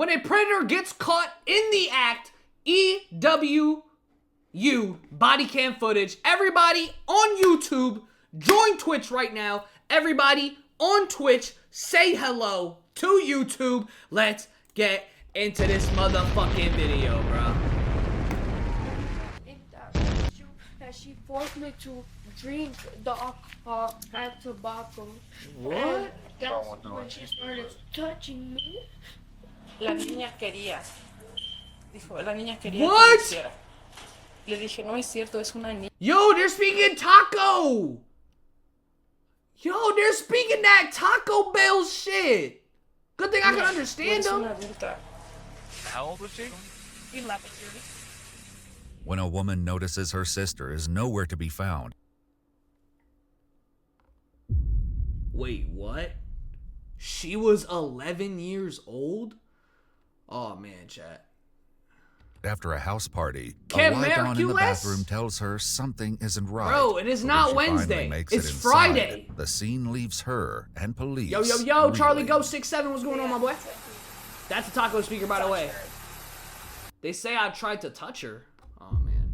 When a predator gets caught in the act, EWU, body cam footage. Everybody on YouTube, join Twitch right now. Everybody on Twitch, say hello to YouTube. Let's get into this motherfucking video, bro. She forced me to drink the tobacco. What? And that's when she started touching me. La niña quería. Dijo, la niña quería What? que lo hiciera. Le dije, no es cierto, es una niña. Yo, they're speaking taco. Yo, they're speaking that Taco Bell shit. Good thing I can understand Es them. una adulta. How old was she? 11. When a woman notices her sister is nowhere to be found, Wait, what? She was 11 years old? Oh, man, chat. after a house party, Can't a light on in the Merculess? bathroom tells her something isn't right. Bro, it is But not when she finally Wednesday. makes It's it inside, Friday. The scene leaves her and police. Yo, Charlie reeling. Ghost 67, what's going on, my boy? That's a taco speaker, by the way. They say I tried to touch her. Oh, man.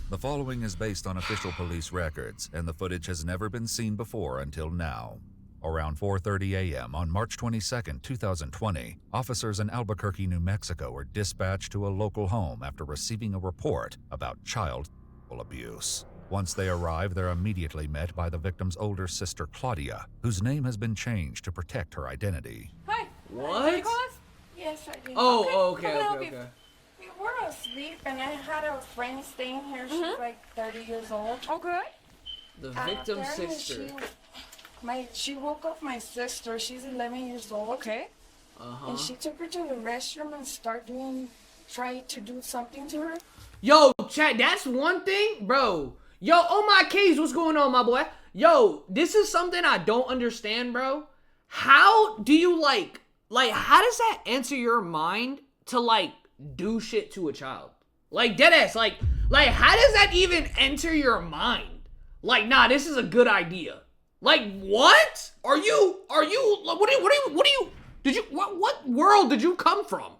The following is based on official police records, and the footage has never been seen before until now. Around 4:30 a.m. on March 22, 2020, officers in Albuquerque, New Mexico were dispatched to a local home after receiving a report about child abuse. Once they arrive, they're immediately met by the victim's older sister, Claudia, whose name has been changed to protect her identity. Hi. What? Did you call us? Yes, I did. Oh, How can I help okay. you? We were asleep and I had a friend staying here. She's like 30 years old. Okay. The victim's Apparently sister. She woke up my sister. She's 11 years old. Okay. Uh-huh. And she took her to the restroom and tried to do something to her. Yo, chat, that's one thing, bro. Yo, oh my keys, what's going on, my boy? Yo, this is something I don't understand, bro. How do you how does that enter your mind to do shit to a child? Like deadass, like how does that even enter your mind? Like, nah, this is a good idea. Like, what? What world did you come from?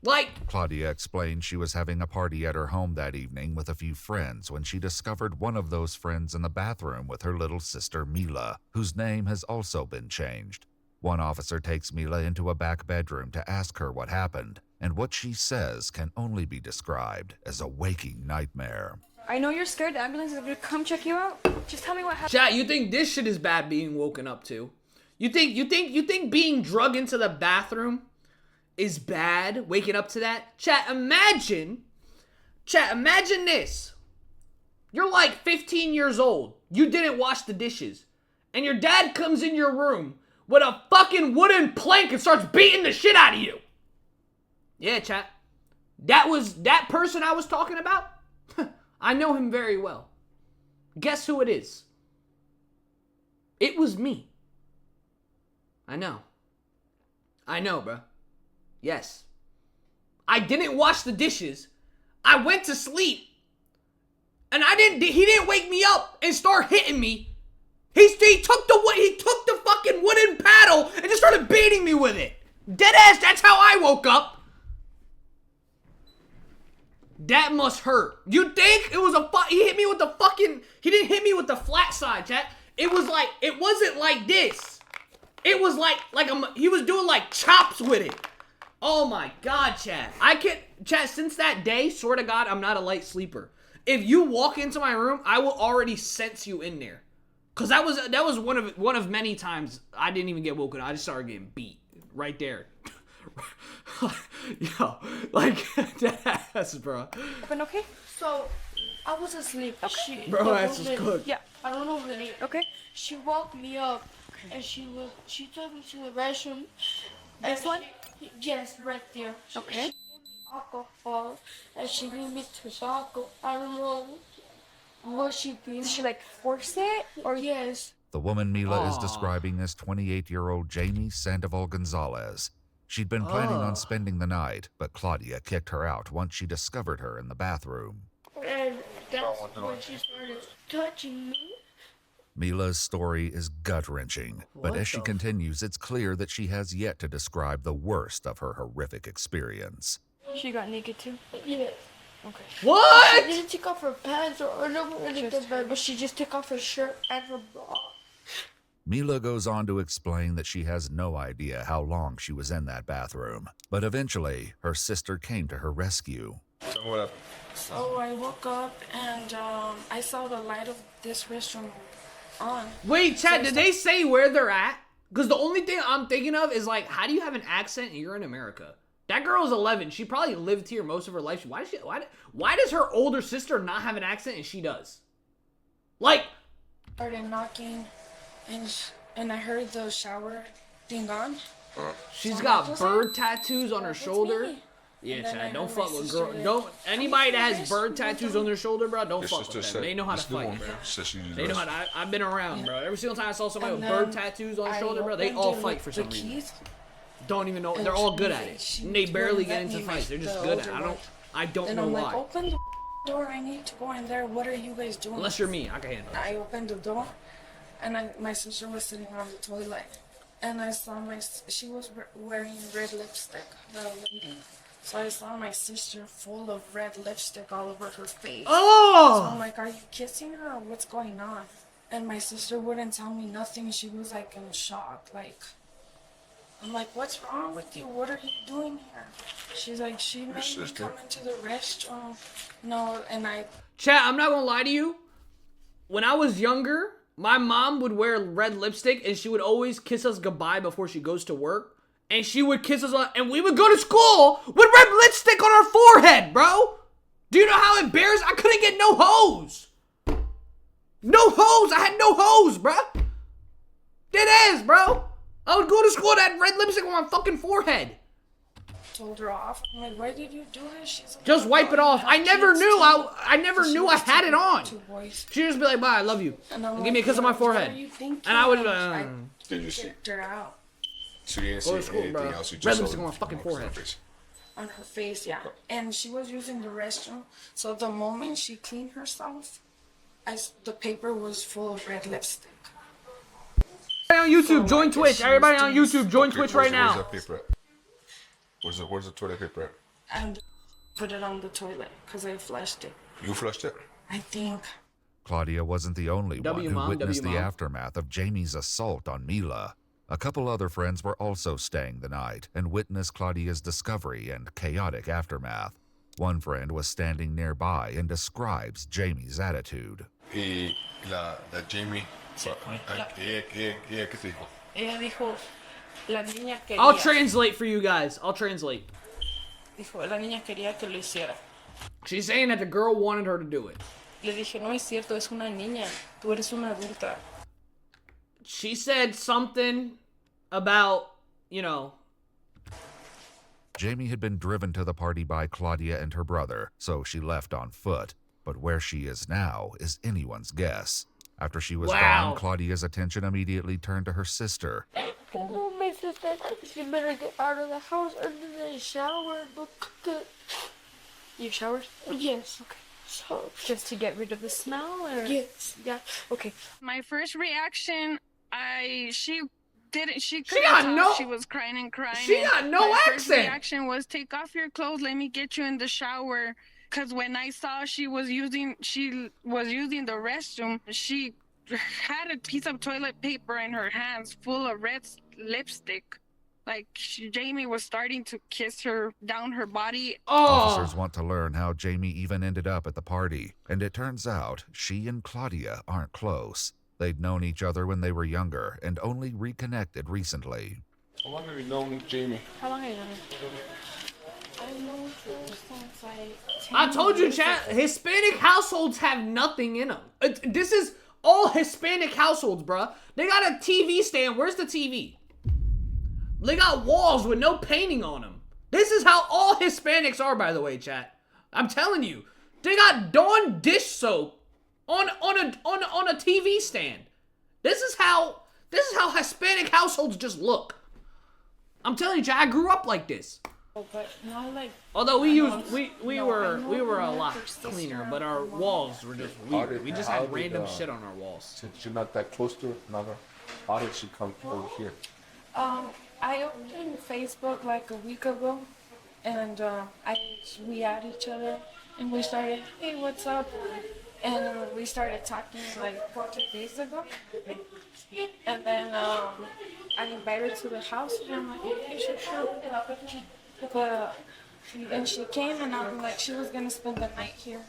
Like, Claudia explained she was having a party at her home that evening with a few friends when she discovered one of those friends in the bathroom with her little sister Mila, whose name has also been changed. One officer takes Mila into a back bedroom to ask her what happened, and what she says can only be described as a waking nightmare. I know you're scared. The ambulance is going to come check you out. Just tell me what happened. chat, you think this shit is bad being woken up to? You think being drugged into the bathroom is bad? Waking up to that? Chat, imagine this. You're like 15 years old. You didn't wash the dishes. And your dad comes in your room with a fucking wooden plank and starts beating the shit out of you. Yeah, chat. That person I was talking about? I know him very well. Guess who it is? It was me. I know, bro. Yes. I didn't wash the dishes. I went to sleep. And he didn't wake me up and start hitting me. He took the fucking wooden paddle and just started beating me with it. Deadass, that's how I woke up. That must hurt. You think it was he hit me with the fucking, he didn't hit me with the flat side, chat. It wasn't like this. It was he was doing chops with it. Oh my God, chat. Chat, since that day, swear to God, I'm not a light sleeper. If you walk into my room, I will already sense you in there. Cause that was one of many times I didn't even get woken up. I just started getting beat right there. Yo, that's bro. Happened okay? So I was asleep. Bro, that's just cooked. Yeah. I don't know really. Okay. She woke me up and she took me to the restroom. This one? Yes, right there. Okay. She gave me alcohol and she gave me tobacco. I don't know what she did. Did she force it? Or yes. The woman Mila is Aw. describing as 28-year-old Jamie Sandoval Gonzalez. She'd been planning on spending the night, but Claudia kicked her out once she discovered her in the bathroom. And that's when she started touching me. Mila's story is gut-wrenching, but What as she the continues, it's clear that she has yet to describe the worst of her horrific experience. She got naked too? Yes. Okay. She What? didn't take off her pants or underwear or anything, but she just took off her shirt and her bra. Mila goes on to explain that she has no idea how long she was in that bathroom, but eventually her sister came to her rescue. So what up? So I woke up and I saw the light of this restroom on. Wait, Chad, did they say where they're at? Because the only thing I'm thinking of is like, how do you have an accent and you're in America? That girl is 11. She probably lived here most of her life. Why does her older sister not have an accent and she does? Like, Started knocking, and I heard the shower thing on. she's So got I'm like, bird tattoos on her It's shoulder. me. Yeah, And then Chad, I don't heard my fuck with sister girl. like, Don't anybody that has Yes, bird what tattoos the- on their shoulder, bro. Don't Your fuck sister with them. said, They know how to "This the fight, one." bro. Said she needs They know rest. how to. I've been around, bro. Every single time I saw somebody And with bird then tattoos on their I shoulder, bro, they opened all the- fight for the some reason. keys, Don't even know. and They're all good at it. she And they barely wouldn't get let into me, fights. They're just the good at it. older one. I don't And know I'm why. like, open the door. I need to go in there. What are you guys doing? Unless you're me, I can handle it. I opened the door, and my sister was sitting on the toilet, and I saw she was wearing red lipstick, the lady. So I saw my sister full of red lipstick all over her face. So I'm Oh! like, are you kissing her or what's going on? And my sister wouldn't tell me nothing. She was like in shock. Like, I'm like, what's wrong with you? What are you doing here? She's like, she made me sister. come into the restroom. No, and I Chat, I'm not gonna lie to you. When I was younger, my mom would wear red lipstick and she would always kiss us goodbye before she goes to work. And she would kiss us on, and we would go to school with red lipstick on our forehead, bro. Do you know how embarrassed? I couldn't get no hose. No hose. I had no hose, bro. Dead ass, bro. I would go to school with that red lipstick on my fucking forehead. told her off. I'm like, why did you do this? She's like, Just wipe it "Oh, off. you I have never kids knew. too." I never She knew I was had it on. two boys. She'd just be like, bye, I love you. And I'm And like, give me a kiss on my "What forehead. are you thinking?" And I would, Did you see? kicked her out So you didn't Go to see school, anything bro. else? You Red just lipstick saw on my fucking marks on her forehead. face. on her face, yeah. And she was using the restroom. So the moment she cleaned herself, the paper was full of red lipstick. Everybody on YouTube, So, join like, Twitch. she Everybody was on doing YouTube, join Okay, Twitch where's right now. that paper at? Where's the toilet paper at? And put it on the toilet because I flushed it. You flushed it? I think. Claudia wasn't the only W one who mom, witnessed W the mom. aftermath of Jamie's assault on Mila. A couple other friends were also staying the night and witnessed Claudia's discovery and chaotic aftermath. One friend was standing nearby and describes Jamie's attitude. Y la Jamie. Ella, ¿qué te dijo? Ella dijo, la niña quería. I'll translate for you guys. I'll translate. Dijo, la niña quería que lo hiciera. She's saying that the girl wanted her to do it. Le dije, no es cierto, es una niña. Tú eres una adulta. She said something about, Jamie had been driven to the party by Claudia and her brother, so she left on foot. But where she is now is anyone's guess. After she was Wow. gone, Claudia's attention immediately turned to her sister. Oh, my sister, she better get out of the house or then shower. Look good. You showered? Yes. Okay. So, Just to get rid of the smell, or? yes. Yeah. Okay. My first reaction, she couldn't got talk. no- She was crying and crying. She and got no my first accent. reaction was, take off your clothes, let me get you in the shower. Cause when I saw she was using the restroom, she had a piece of toilet paper in her hands full of red lipstick. Like Jamie was starting to kiss her down her body. Officers oh, want to learn how Jamie even ended up at the party, and it turns out she and Claudia aren't close. They'd known each other when they were younger and only reconnected recently. How long have you known Jamie? How long are you? I know her since like 10 I told you, years chat, ago. Hispanic households have nothing in them. This is all Hispanic households, bruh. They got a TV stand. Where's the TV? They got walls with no painting on them. This is how all Hispanics are, by the way, chat. I'm telling you. They got Dawn dish soap on a TV stand. This is how Hispanic households just look. I'm telling you, chat, I grew up like this. But not like. Although we were a I lot her sister cleaner, but our and mom. walls were just weird. We just how had did, random shit on our walls. Since you're not that close to her, never. How did she come over here? I opened Facebook like a week ago, and we add each other, and we started, hey, what's up? And we started talking like 2 days ago, and then I invited her to the house, and I'm like, okay, sure. And she came, and I'm like, she was gonna spend the night here.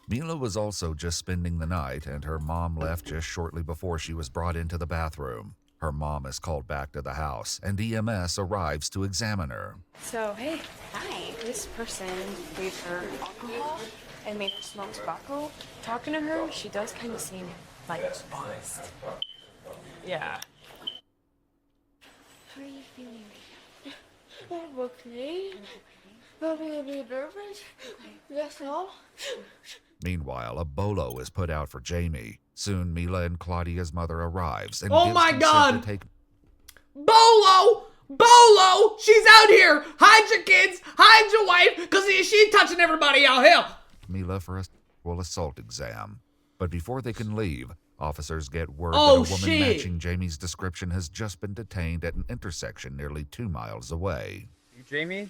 Mila was also just spending the night, and her mom left just shortly before she was brought into the bathroom. Her mom is called back to the house, and EMS arrives to examine her. So, hey, hi. This person gave her alcohol and made her smoke tobacco. Talking to her, she does kind of seem like buzzed. Yeah. How are you feeling? I'm okay. I'm a bit nervous. That's all. Meanwhile, a bolo is put out for Jamie. Soon, Mila and Claudia's mother arrives and Oh gives my consent God! to take Bolo! She's out here! Hide your kids! Hide your wife! Because she's touching everybody out here! Mila for a sexual assault exam. But before they can leave, officers get word Oh, that a woman shit. matching Jamie's description has just been detained at an intersection nearly 2 miles away. You Jamie?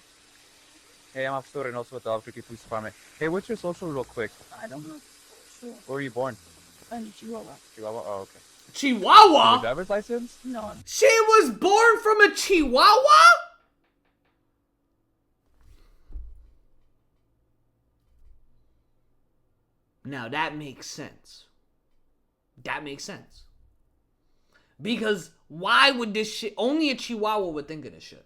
Hey, I'm Officer Reynoso with the Albuquerque Police Department. Hey, what's your social real quick? I don't know. Sure. Where were you born? In Chihuahua. Chihuahua? Oh, okay. Your Chihuahua? driver's license? No. She was born from a Chihuahua? Now that makes sense. That makes sense. Because why would this shit... Only a Chihuahua would think of this shit.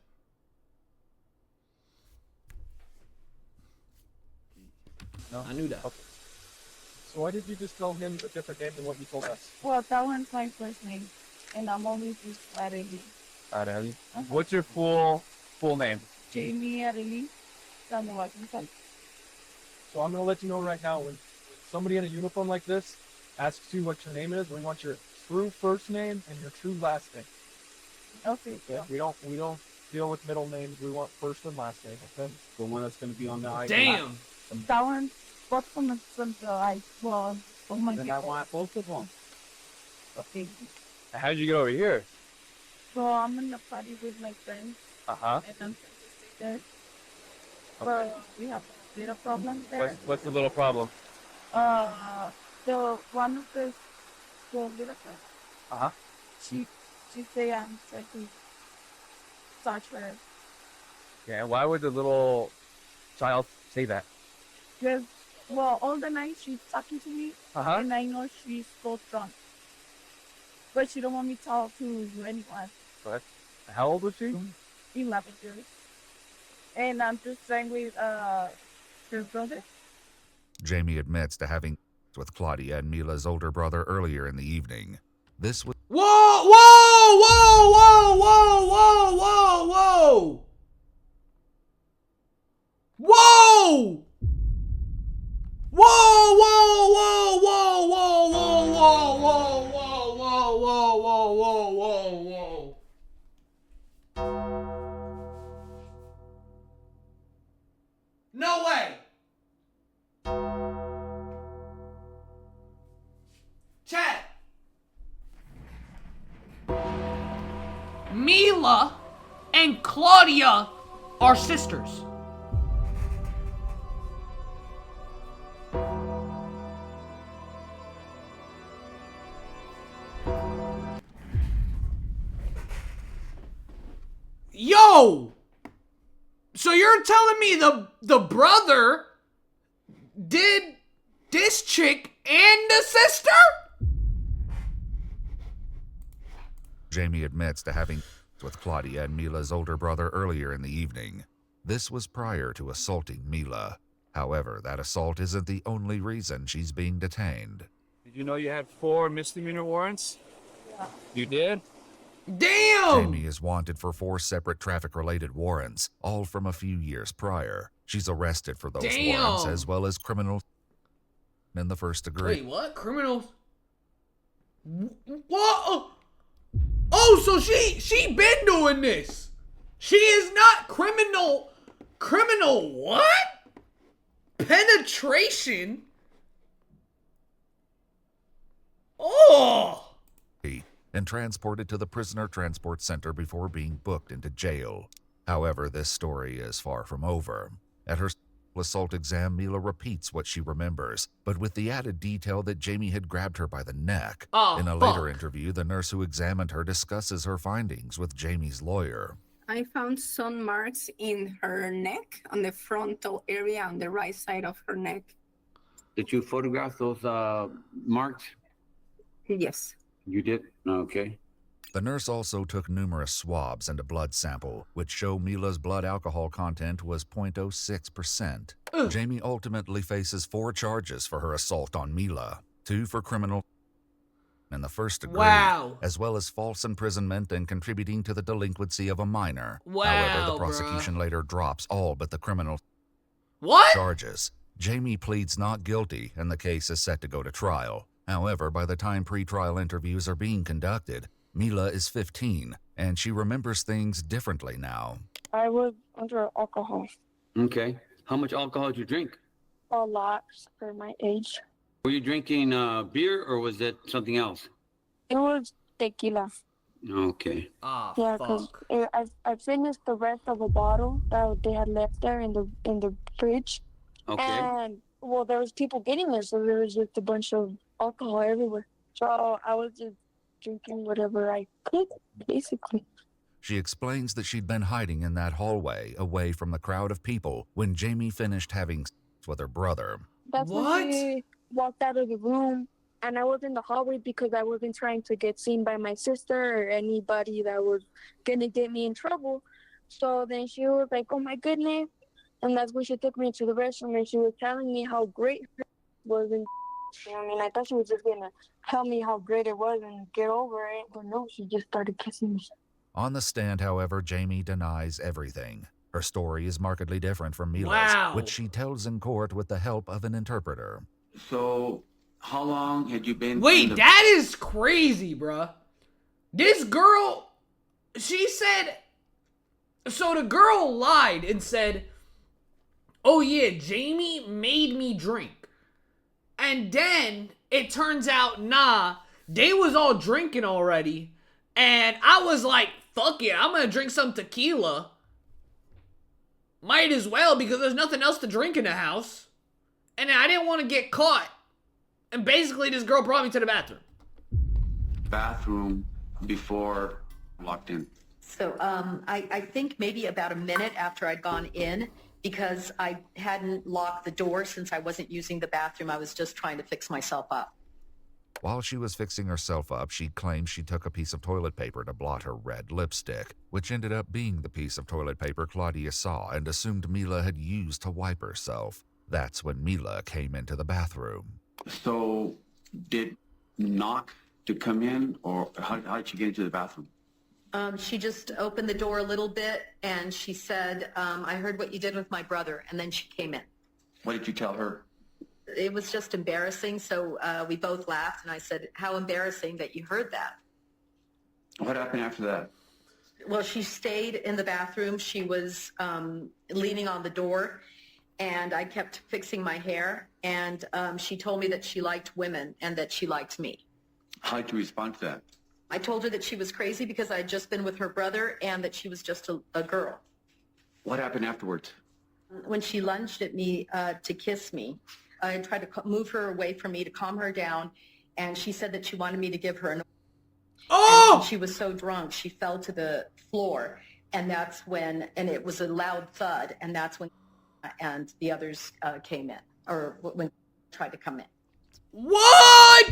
No? I knew that. Okay. So why did you just tell him a different name than what you told us? Well, that one's my first name, and I'm only just Arely. Arely. What's your full name? Jamie Arely Sandoval. So I'm going to let you know right now, when somebody in a uniform like this asks you what your name is, we want your true first name and your true last name. Okay. Okay? We don't deal with middle names. We want first and last name, okay? The one that's going to be on the ID. Damn. That one, what's from the I well, oh my Then I want both of them. Okay. How did you get over here? So I'm in the party with my friends, Uh-huh. and I'm there. But we have a little problem there. What's the little problem? The one of the little girl, Uh-huh. she say I'm trying to touch her. Yeah, why would the little child say that? Because, well, all the night she's talking to me, Uh-huh. and I know she's so drunk. But she don't want me to talk to anyone. What? How old was she? 11 years. And I'm just staying with her brother. Jamie admits to having with Claudia and Mila's older brother earlier in the evening. This was Whoa, whoa, whoa, whoa, whoa, whoa, whoa, whoa. Whoa! Whoa, whoa, whoa, whoa, whoa, whoa, whoa, whoa, whoa, whoa, whoa, whoa, whoa, whoa. No way. Chad. Mila and Claudia are sisters. Yo! So you're telling me the brother did this chick and the sister? Jamie admits to having with Claudia and Mila's older brother earlier in the evening. This was prior to assaulting Mila. However, that assault isn't the only reason she's being detained. Did you know you had 4 misdemeanor warrants? Yeah. You did? Damn! Jamie is wanted for 4 separate traffic-related warrants, all from a few years prior. She's arrested for those warrants, as well as criminal in the first degree. Wait, what? Criminals? What? Oh, so she been doing this. She is not criminal Criminal what? Penetration? Oh! And transported to the prisoner transport center before being booked into jail. However, this story is far from over. At her assault exam, Mila repeats what she remembers, but with the added detail that Jamie had grabbed her by the neck. Oh, In a fuck. later interview, the nurse who examined her discusses her findings with Jamie's lawyer. I found some marks in her neck, on the frontal area on the right side of her neck. Did you photograph those marks? Yes. You did? Okay. The nurse also took numerous swabs and a blood sample, which show Mila's blood alcohol content was 0.06%. Jamie ultimately faces 4 charges for her assault on Mila, 2 for criminal in the first degree, Wow. as well as false imprisonment and contributing to the delinquency of a minor. Wow, However, the prosecution later drops all but the criminal What? charges. Jamie pleads not guilty, and the case is set to go to trial. However, by the time pre-trial interviews are being conducted, Mila is 15, and she remembers things differently now. I was under alcohol Okay. How much alcohol did you drink? a lot for my age. Were you drinking beer or was it something else? It was tequila. Okay. Ah, Yeah, because fuck. I finished the rest of a bottle that they had left there in the fridge. Okay. And well, there was people getting there, so there was just a bunch of alcohol everywhere. So I was just drinking whatever I could, basically. She explains that she'd been hiding in that hallway, away from the crowd of people, when Jamie finished having sex with her brother. That's when she walked out of the room, and I was in the hallway because I wasn't trying to get seen by my sister or anybody that was gonna get me in trouble. So then she was like, "Oh my goodness," and that's when she took me to the restroom, and she was telling me how great her was. And I mean, I thought she was just gonna tell me how great it was and get over it, but no, she just started kissing me. On the stand, however, Jamie denies everything. Her story is markedly different from Mila's, Wow. which she tells in court with the help of an interpreter. So, how long had you been... Wait, that is crazy, bruh. This girl, she said... So the girl lied and said, "Oh yeah, Jamie made me drink." And then it turns out, nah, they was all drinking already. And I was like, fuck it, I'm gonna drink some tequila. Might as well, because there's nothing else to drink in the house. And I didn't want to get caught. And basically, this girl brought me to the bathroom. Bathroom before locked in. So I think maybe about a minute after I'd gone in, because I hadn't locked the door since I wasn't using the bathroom. I was just trying to fix myself up. While she was fixing herself up, she claimed she took a piece of toilet paper to blot her red lipstick, which ended up being the piece of toilet paper Claudia saw and assumed Mila had used to wipe herself. That's when Mila came into the bathroom. So, did knock to come in, or how did you get into the bathroom? She just opened the door a little bit, and she said, "I heard what you did with my brother," and then she came in. What did you tell her? It was just embarrassing, so we both laughed, and I said, "How embarrassing that you heard that." What happened after that? Well, she stayed in the bathroom. She was leaning on the door, and I kept fixing my hair, and she told me that she liked women and that she liked me. How did you respond to that? I told her that she was crazy because I had just been with her brother and that she was just a girl. What happened afterwards? When she lunged at me to kiss me, I tried to move her away from me to calm her down, and she said that she wanted me to give her an... Oh! And she was so drunk, she fell to the floor, and that's when, and it was a loud thud, and that's when and the others came in, or when tried to come in. What?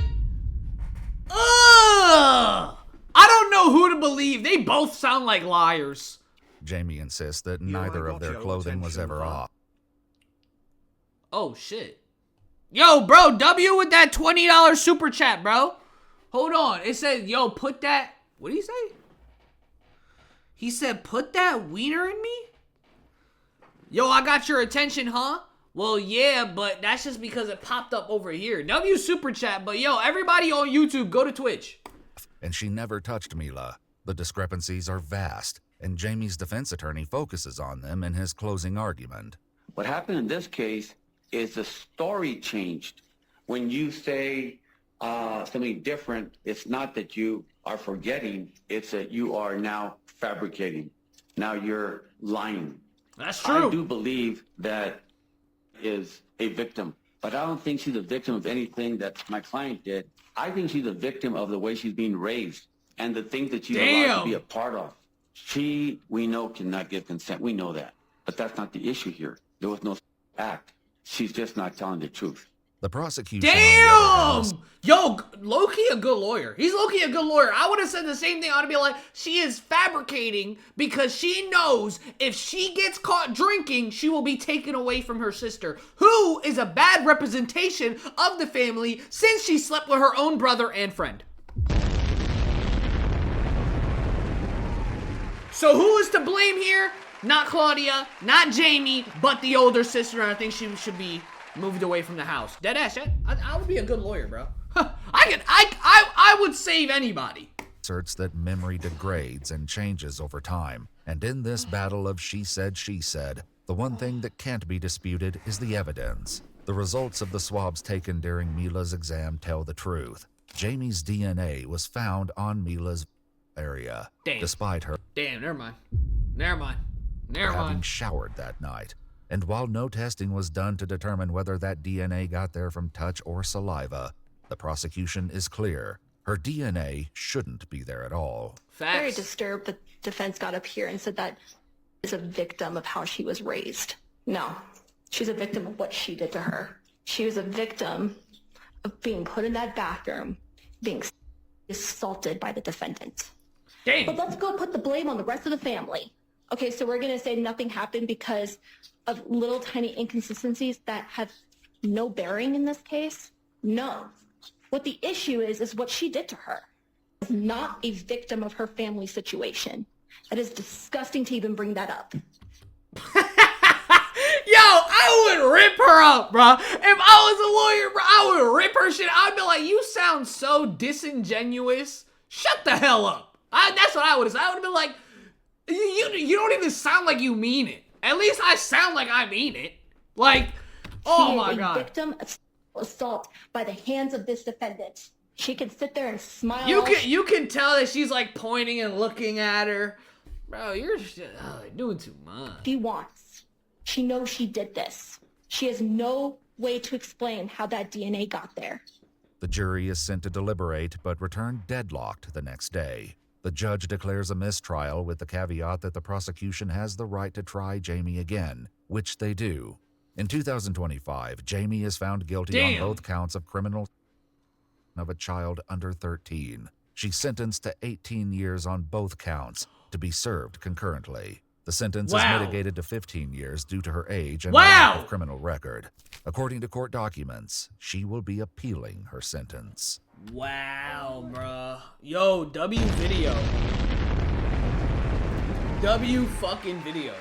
Ugh! I don't know who to believe. They both sound like liars. Jamie insists that neither of their clothing was ever off. Oh, shit. Yo, bro, W with that $20 super chat, bro. Hold on. It said, yo, put that... What did he say? He said, put that wiener in me? Yo, I got your attention, huh? Well, yeah, but that's just because it popped up over here. W super chat, but yo, everybody on YouTube, go to Twitch. And she never touched Mila. The discrepancies are vast, and Jamie's defense attorney focuses on them in his closing argument. What happened in this case is the story changed. When you say something different, it's not that you are forgetting, it's that you are now fabricating. Now you're lying. That's true. I do believe that is a victim, but I don't think she's a victim of anything that my client did. I think she's a victim of the way she's being raised and the things that she's allowed to be a part of. She, we know, cannot give consent. We know that. But that's not the issue here. There was no act. She's just not telling the truth. The prosecution... Damn! Yo, Loki a good lawyer. He's Loki a good lawyer. I would have said the same thing. I would have been like, she is fabricating because she knows if she gets caught drinking, she will be taken away from her sister, who is a bad representation of the family since she slept with her own brother and friend. So who is to blame here? Not Claudia, not Jamie, but the older sister, and I think she should be moved away from the house. Deadass, I would be a good lawyer, bro. I would save anybody. Asserts that memory degrades and changes over time, and in this battle of she said, the one thing that can't be disputed is the evidence. The results of the swabs taken during Mila's exam tell the truth. Jamie's DNA was found on Mila's area, despite her Never mind. having showered that night. And while no testing was done to determine whether that DNA got there from touch or saliva, the prosecution is clear. Her DNA shouldn't be there at all. Very disturbed that defense got up here and said that is a victim of how she was raised. No, she's a victim of what she did to her. She was a victim of being put in that bathroom, being assaulted by the defendant. Damn. But let's go put the blame on the rest of the family. Okay, so we're going to say nothing happened because of little tiny inconsistencies that have no bearing in this case? No. What the issue is what she did to her. She's not a victim of her family situation. That is disgusting to even bring that up. Yo, I would rip her up, bro. If I was a lawyer, bro, I would rip her shit. I'd be like, you sound so disingenuous. Shut the hell up. That's what I would have said. I would have been like, you don't even sound like you mean it. At least I sound like I mean it. Like, oh my God. She is a victim of assault by the hands of this defendant. She can sit there and smile. You can tell that she's like pointing and looking at her. Bro, you're doing too much. She wants. She knows she did this. She has no way to explain how that DNA got there. The jury is sent to deliberate, but return deadlocked the next day. The judge declares a mistrial with the caveat that the prosecution has the right to try Jamie again, which they do. In 2025, Jamie is found guilty on both counts of criminal of a child under 13. She's sentenced to 18 years on both counts to be served concurrently. The sentence is mitigated to 15 years due to her age and lack of criminal record. According to court documents, she will be appealing her sentence. Wow, bruh. Yo, W video. W fucking video.